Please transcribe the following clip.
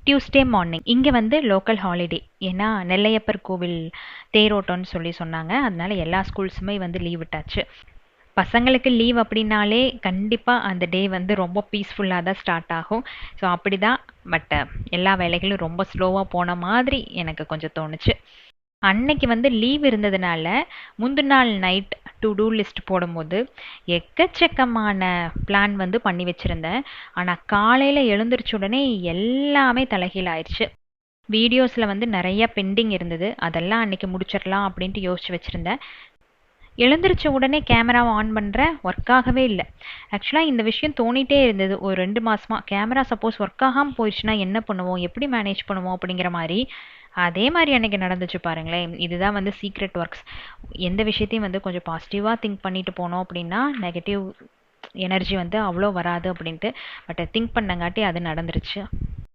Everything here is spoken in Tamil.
டியூஸ்டே மார்னிங் இங்கே வந்து லோக்கல் ஹாலிடே. ஏன்னா நெல்லையப்பர் கோவில் தேரோட்டம்னு சொல்லி சொன்னாங்க. அதனால எல்லா ஸ்கூல்ஸுமே வந்து லீவ் விட்டாச்சு. பசங்களுக்கு லீவ் அப்படின்னாலே கண்டிப்பாக அந்த டே வந்து ரொம்ப பீஸ்ஃபுல்லாக தான் ஸ்டார்ட் ஆகும். ஸோ அப்படி தான். பட் எல்லா வேலைகளும் ரொம்ப ஸ்லோவாக போன மாதிரி எனக்கு கொஞ்சம் தோணுச்சு. அன்னைக்கு வந்து லீவ் இருந்ததுனால முந்தின நாள் நைட் டு டூ லிஸ்ட் போடும்போது எக்கச்சக்கமான பிளான் வந்து பண்ணி வச்சுருந்தேன். ஆனால் காலையில் எழுந்திரிச்ச உடனே எல்லாமே தலைகீழ் ஆயிடுச்சு. வீடியோஸில் வந்து நிறைய பெண்டிங் இருந்தது. அதெல்லாம் அன்னைக்கு முடிச்சிடலாம் அப்படின்ட்டு யோசிச்சு வச்சுருந்தேன். எழுந்திரிச்ச உடனே கேமராவை ஆன் பண்ணுறேன், ஒர்க் ஆகவே இல்லை. ஆக்சுவலாக இந்த விஷயம் தோணிட்டே இருந்தது ஒரு 2 மாசமாக. கேமரா சப்போஸ் ஒர்க் ஆகாமல் போயிடுச்சுன்னா என்ன பண்ணுவோம், எப்படி மேனேஜ் பண்ணுவோம் அப்படிங்கிற மாதிரி. அதே மாதிரி அன்னைக்கு நடந்துச்சு பாருங்களேன். இதுதான் வந்து சீக்ரெட் ஒர்க்ஸ். எந்த விஷயத்தையும் வந்து கொஞ்சம் பாசிட்டிவாக திங்க் பண்ணிட்டு போனோம் அப்படின்னா நெகட்டிவ் எனர்ஜி வந்து அவ்வளோ வராது அப்படின்ட்டு. பட் திங்க் பண்ணங்காட்டி அது நடந்துருச்சு.